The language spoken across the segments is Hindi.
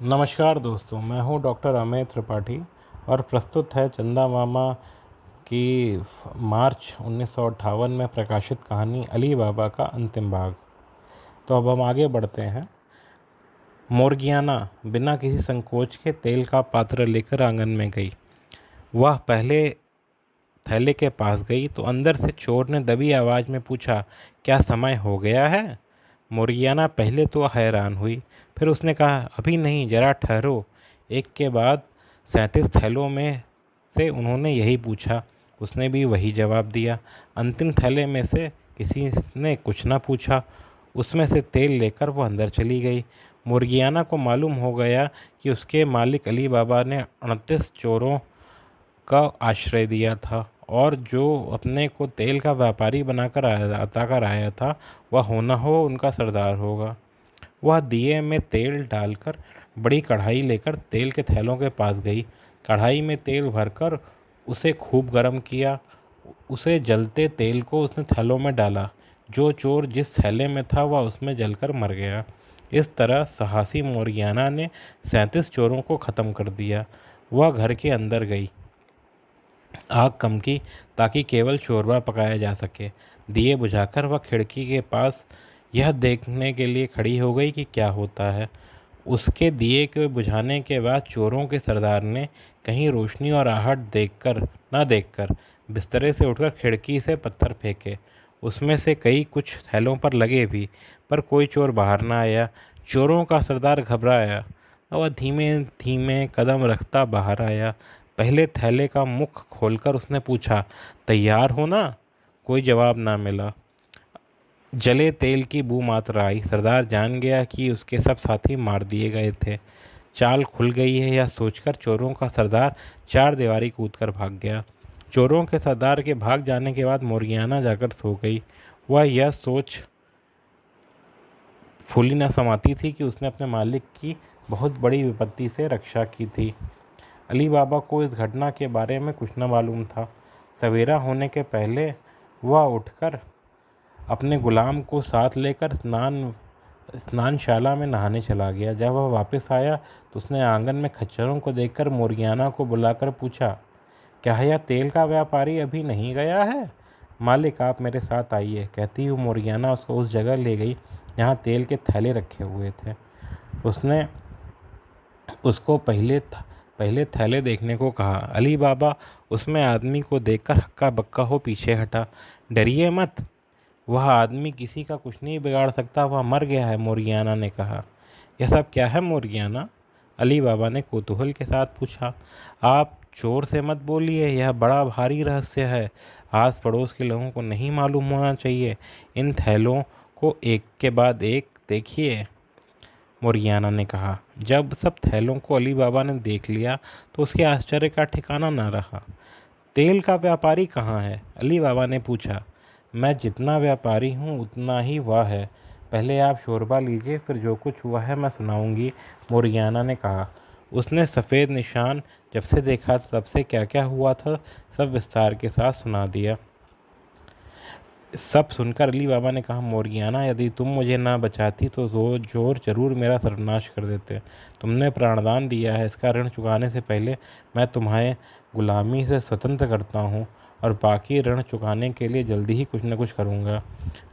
नमस्कार दोस्तों, मैं हूं डॉक्टर अमेय त्रिपाठी और प्रस्तुत है चंदा मामा की मार्च 1958 में प्रकाशित कहानी अली बाबा का अंतिम भाग। तो अब हम आगे बढ़ते हैं। मोर्गियाना बिना किसी संकोच के तेल का पात्र लेकर आंगन में गई। वह पहले थैले के पास गई तो अंदर से चोर ने दबी आवाज़ में पूछा, क्या समय हो गया है? मोर्गियाना पहले तो हैरान हुई, फिर उसने कहा, अभी नहीं, जरा ठहरो। एक के बाद 37 थैलों में से उन्होंने यही पूछा। उसने भी वही जवाब दिया। अंतिम थैले में से किसी ने कुछ न पूछा। उसमें से तेल लेकर वह अंदर चली गई। मुर्गियाना को मालूम हो गया कि उसके मालिक अली बाबा ने 38 चोरों का आश्रय दिया था और जो अपने को तेल का व्यापारी बनाकर आया था वह होना हो उनका सरदार होगा। वह दिए में तेल डालकर बड़ी कढ़ाई लेकर तेल के थैलों के पास गई। कढ़ाई में तेल भरकर उसे खूब गर्म किया। उसे जलते तेल को उसने थैलों में डाला। जो चोर जिस थैले में था वह उसमें जलकर मर गया। इस तरह साहसी मोर्गियाना ने 37 चोरों को ख़त्म कर दिया। वह घर के अंदर गई। आग कम की ताकि केवल शोरबा पकाया जा सके। दिए बुझाकर वह खिड़की के पास यह देखने के लिए खड़ी हो गई कि क्या होता है। उसके दिए के बुझाने के बाद चोरों के सरदार ने कहीं रोशनी और आहट देखकर बिस्तरे से उठकर खिड़की से पत्थर फेंके। उसमें से कई कुछ थैलों पर लगे भी, पर कोई चोर बाहर न आया। चोरों का सरदार घबराया और धीमे धीमे कदम रखता बाहर आया। पहले थैले का मुख खोलकर उसने पूछा, तैयार हो ना? कोई जवाब ना मिला। जले तेल की बू मात्र आई। सरदार जान गया कि उसके सब साथी मार दिए गए थे। चाल खुल गई है यह सोचकर चोरों का सरदार चार दीवारी कूदकर भाग गया। चोरों के सरदार के भाग जाने के बाद मोर्गियाना जाकर सो गई। वह यह सोच फूली न समाती थी कि उसने अपने मालिक की बहुत बड़ी विपत्ति से रक्षा की थी। अली बाबा को इस घटना के बारे में कुछ न मालूम था। सवेरा होने के पहले वह उठकर अपने गुलाम को साथ लेकर स्नानशाला में नहाने चला गया। जब वह वापस आया तो उसने आंगन में खच्चरों को देखकर मोर्गियाना को बुलाकर पूछा, क्या यह तेल का व्यापारी अभी नहीं गया है? मालिक, आप मेरे साथ आइए, कहती हुई मोर्गियाना उसको उस जगह ले गई जहाँ तेल के थैले रखे हुए थे। उसने उसको पहले थैले देखने को कहा। अली बाबा उसमें आदमी को देखकर हक्का बक्का हो पीछे हटा। डरिए मत, वह आदमी किसी का कुछ नहीं बिगाड़ सकता, वह मर गया है, मोर्गियाना ने कहा। यह सब क्या है मोर्गियाना? अली बाबा ने कौतूहल के साथ पूछा। आप जोर से मत बोलिए, यह बड़ा भारी रहस्य है। आस पड़ोस के लोगों को नहीं मालूम होना चाहिए। इन थैलों को एक के बाद एक देखिए, मोर्गियाना ने कहा। जब सब थैलों को अली बाबा ने देख लिया तो उसके आश्चर्य का ठिकाना न रहा। तेल का व्यापारी कहाँ है? अली बाबा ने पूछा। मैं जितना व्यापारी हूँ उतना ही वह है। पहले आप शोरबा लीजिए, फिर जो कुछ हुआ है मैं सुनाऊंगी, मोर्गियाना ने कहा। उसने सफ़ेद निशान जब से देखा तब से क्या क्या हुआ था सब विस्तार के साथ सुना दिया। सब सुनकर अली बाबा ने कहा, मोर्गियाना, यदि तुम मुझे ना बचाती तो जोर जरूर मेरा सर्वनाश कर देते। तुमने प्राणदान दिया है, इसका ऋण चुकाने से पहले मैं तुम्हें गुलामी से स्वतंत्र करता हूँ और बाकी ऋण चुकाने के लिए जल्दी ही कुछ न कुछ करूँगा।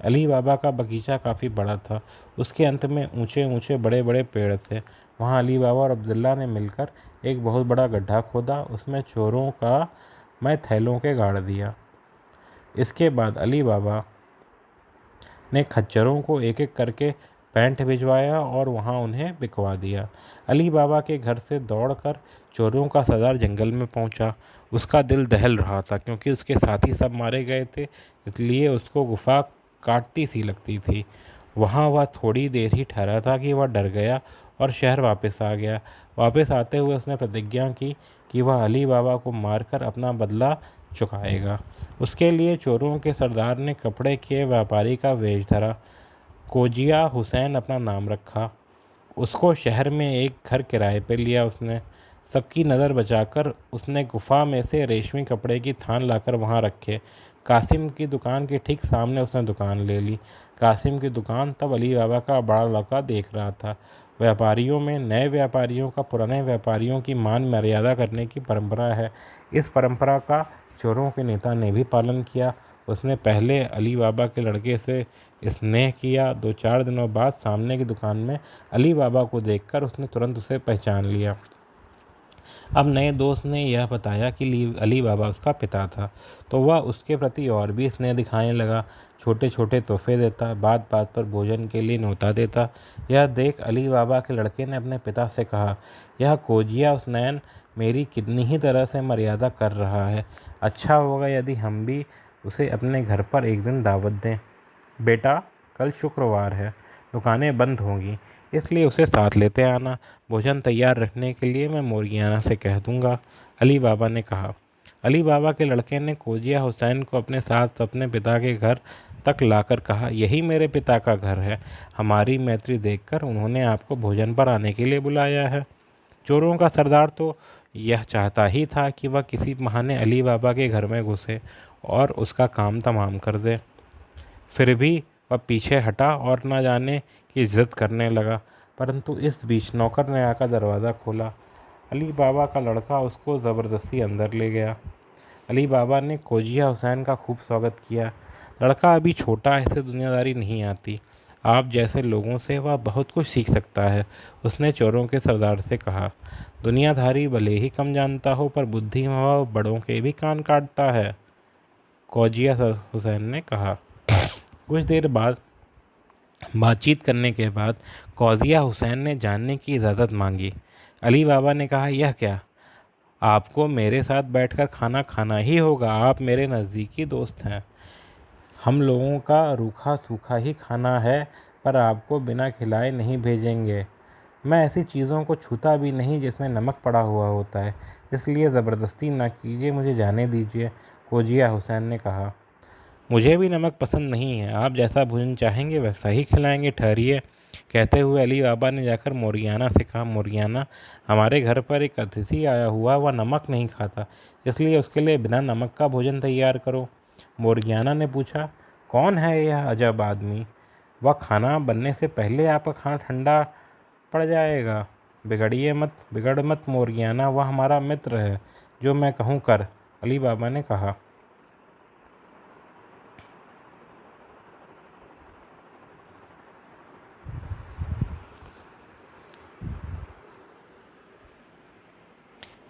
अली बाबा का बगीचा काफ़ी बड़ा था। उसके अंत में ऊंचे ऊंचे बड़े बड़े पेड़ थे। वहाँ अली बाबा और अब्दुल्ला ने मिलकर एक बहुत बड़ा गड्ढा खोदा। उसमें चोरों का मैं थैलों के गाड़ दिया। इसके बाद अली बाबा ने खच्चरों को एक एक करके पैंट भिजवाया और वहां उन्हें बिकवा दिया। अली बाबा के घर से दौड़कर चोरों का सरदार जंगल में पहुंचा। उसका दिल दहल रहा था क्योंकि उसके साथी सब मारे गए थे, इसलिए उसको गुफा काटती सी लगती थी। वहां वह थोड़ी देर ही ठहरा था कि वह डर गया और शहर वापस आ गया। वापस आते हुए उसने प्रतिज्ञा की कि वह अली बाबा को मारकर अपना बदला चुकाएगा। उसके लिए चोरों के सरदार ने कपड़े के व्यापारी का वेश धरा। कोजिया हुसैन अपना नाम रखा। उसको शहर में एक घर किराए पर लिया। उसने सबकी नज़र बचाकर उसने गुफा में से रेशमी कपड़े की थान लाकर वहाँ रखे। कासिम की दुकान के ठीक सामने उसने दुकान ले ली। कासिम की दुकान तब अली बाबा का बड़ा लड़का देख रहा था। व्यापारियों में नए व्यापारियों का पुराने व्यापारियों की मान मर्यादा करने की परंपरा है। इस परंपरा का चोरों के नेता ने भी पालन किया। उसने पहले अली बाबा के लड़के से स्नेह किया। 2-4 दिनों बाद सामने की दुकान में अली बाबा को देखकर उसने तुरंत उसे पहचान लिया। अब नए दोस्त ने यह बताया कि अली बाबा उसका पिता था, तो वह उसके प्रति और भी स्नेह दिखाने लगा। छोटे छोटे तोहफे देता, बात बात पर भोजन के लिए न्योता देता। यह देख अली बाबा के लड़के ने अपने पिता से कहा, यह कोजिया हुसैन मेरी कितनी ही तरह से मर्यादा कर रहा है। अच्छा होगा यदि हम भी उसे अपने घर पर एक दिन दावत दें। बेटा, कल शुक्रवार है, दुकानें बंद होंगी, इसलिए उसे साथ लेते आना। भोजन तैयार रखने के लिए मैं मोर्गियाना से कह दूंगा, अली बाबा ने कहा। अली बाबा के लड़के ने कोजिया हुसैन को अपने साथ अपने पिता के घर तक लाकर कहा, यही मेरे पिता का घर है। हमारी मैत्री देखकर उन्होंने आपको भोजन पर आने के लिए बुलाया है। चोरों का सरदार तो यह चाहता ही था कि वह किसी बहाने अली बाबा के घर में घुसे और उसका काम तमाम कर दे। फिर भी वह पीछे हटा और न जाने की जिद करने लगा। परंतु इस बीच नौकर ने आकर दरवाज़ा खोला। अली बाबा का लड़का उसको ज़बरदस्ती अंदर ले गया। अली बाबा ने कोजिया हुसैन का खूब स्वागत किया। लड़का अभी छोटा है, इसे दुनियादारी नहीं आती। आप जैसे लोगों से वह बहुत कुछ सीख सकता है, उसने चोरों के सरदार से कहा। दुनियादारी भले ही कम जानता हो, पर बुद्धि में वह बड़ों के भी कान काटता है, कोजिया हुसैन ने कहा। कुछ देर बाद बातचीत करने के बाद कौजिया हुसैन ने जानने की इजाज़त मांगी। अली बाबा ने कहा, यह क्या, आपको मेरे साथ बैठकर खाना खाना ही होगा। आप मेरे नज़दीकी दोस्त हैं। हम लोगों का रूखा सूखा ही खाना है, पर आपको बिना खिलाए नहीं भेजेंगे। मैं ऐसी चीज़ों को छूता भी नहीं जिसमें नमक पड़ा हुआ होता है, इसलिए ज़बरदस्ती ना कीजिए, मुझे जाने दीजिए, कोजिया हुसैन ने कहा। मुझे भी नमक पसंद नहीं है, आप जैसा भोजन चाहेंगे वैसा ही खिलाएंगे, ठहरिए। कहते हुए अली बाबा ने जाकर मोरियाना से कहा, मोरियाना, हमारे घर पर एक अतिथि आया हुआ, वह नमक नहीं खाता, इसलिए उसके लिए बिना नमक का भोजन तैयार करो। मोरियाना ने पूछा, कौन है यह अजब आदमी? वह खाना बनने से पहले आपका खाना ठंडा पड़ जाएगा। बिगड़ मत मोरियाना, वह हमारा मित्र है, जो मैं कहूँ कर, अली बाबा ने कहा।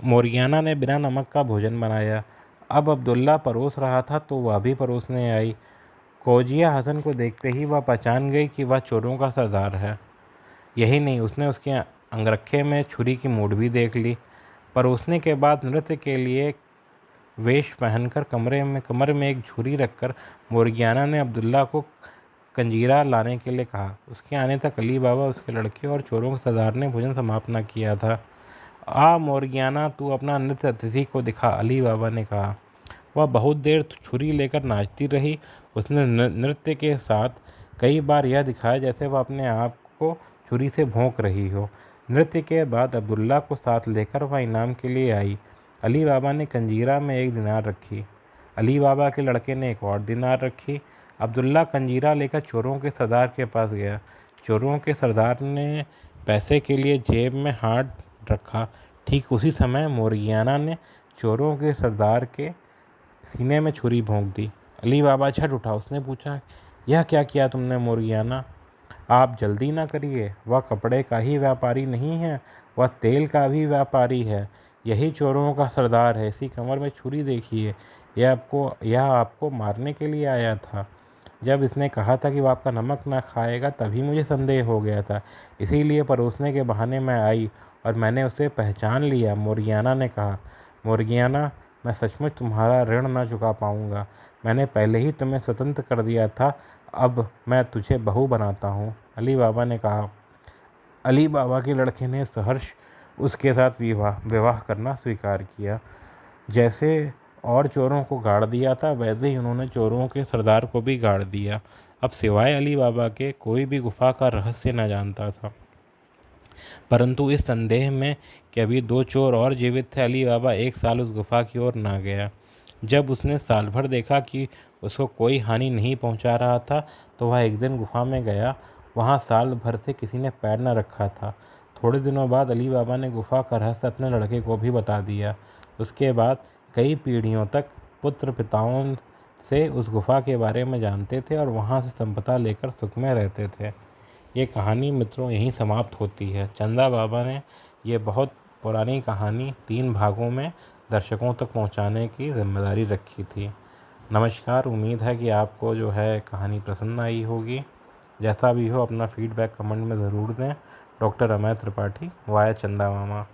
मोरियाना ने बिना नमक का भोजन बनाया। अब अब्दुल्ला परोस रहा था तो वह भी परोसने आई। कोजिया हसन को देखते ही वह पहचान गई कि वह चोरों का सरदार है। यही नहीं, उसने उसके अंगरखे में छुरी की मूठ भी देख ली। परोसने के बाद नृत्य के लिए वेश पहनकर कमर में एक छुरी रखकर मोरियाना ने अब्दुल्ला को कंजीरा लाने के लिए कहा। उसके आने तक अली बाबा, उसके लड़के और चोरों के सरदार ने भोजन समाप्त न किया था। आ मोरियाना, तू अपना नृत्य अतिथि को दिखा, अली बाबा ने कहा। वह बहुत देर छुरी लेकर नाचती रही। उसने नृत्य के साथ कई बार यह दिखाया जैसे वह अपने आप को छुरी से भोंक रही हो। नृत्य के बाद अब्दुल्ला को साथ लेकर वह इनाम के लिए आई। अली बाबा ने कंजीरा में 1 दिनार रखी। अली बाबा के लड़के ने 1 और दिनार रखी। अब्दुल्ला कंजीरा लेकर चोरों के सरदार के पास गया। चोरों के सरदार ने पैसे के लिए जेब में हाथ रखा। ठीक उसी समय मोरियाना ने चोरों के सरदार के सीने में छुरी भोंक दी। अली बाबा झट उठा। उसने पूछा, यह क्या किया तुमने मोरियाना? आप जल्दी ना करिए, वह कपड़े का ही व्यापारी नहीं है, वह तेल का भी व्यापारी है। यही चोरों का सरदार है। इसी कमर में छुरी देखिए। यह आपको मारने के लिए आया था। जब इसने कहा था कि वह आपका नमक ना खाएगा, तभी मुझे संदेह हो गया था, इसीलिए परोसने के बहाने मैं आई और मैंने उसे पहचान लिया, मोरियाना ने कहा। मोरियाना, मैं सचमुच तुम्हारा ऋण न चुका पाऊंगा। मैंने पहले ही तुम्हें स्वतंत्र कर दिया था, अब मैं तुझे बहू बनाता हूँ, अली बाबा ने कहा। अली बाबा के लड़के ने सहर्ष उसके साथ विवाह करना स्वीकार किया। जैसे और चोरों को गाड़ दिया था, वैसे ही उन्होंने चोरों के सरदार को भी गाड़ दिया। अब सिवाय अली बाबा के कोई भी गुफा का रहस्य न जानता था। परंतु इस संदेह में कि अभी 2 चोर और जीवित थे, अली बाबा 1 साल उस गुफा की ओर ना गया। जब उसने साल भर देखा कि उसको कोई हानि नहीं पहुंचा रहा था, तो वह एक दिन गुफा में गया। वहाँ साल भर से किसी ने पैर न रखा था। थोड़े दिनों बाद अली बाबा ने गुफ़ा का रहस्य अपने लड़के को भी बता दिया। उसके बाद कई पीढ़ियों तक पुत्र पिताओं से उस गुफ़ा के बारे में जानते थे और वहाँ से संपदा लेकर सुख में रहते थे। ये कहानी मित्रों यहीं समाप्त होती है। चंदा बाबा ने ये बहुत पुरानी कहानी 3 भागों में दर्शकों तक पहुंचाने की जिम्मेदारी रखी थी। नमस्कार, उम्मीद है कि आपको जो है कहानी पसंद आई होगी। जैसा भी हो अपना फीडबैक कमेंट में ज़रूर दें। डॉक्टर अमय त्रिपाठी, वाया चंदा मामा।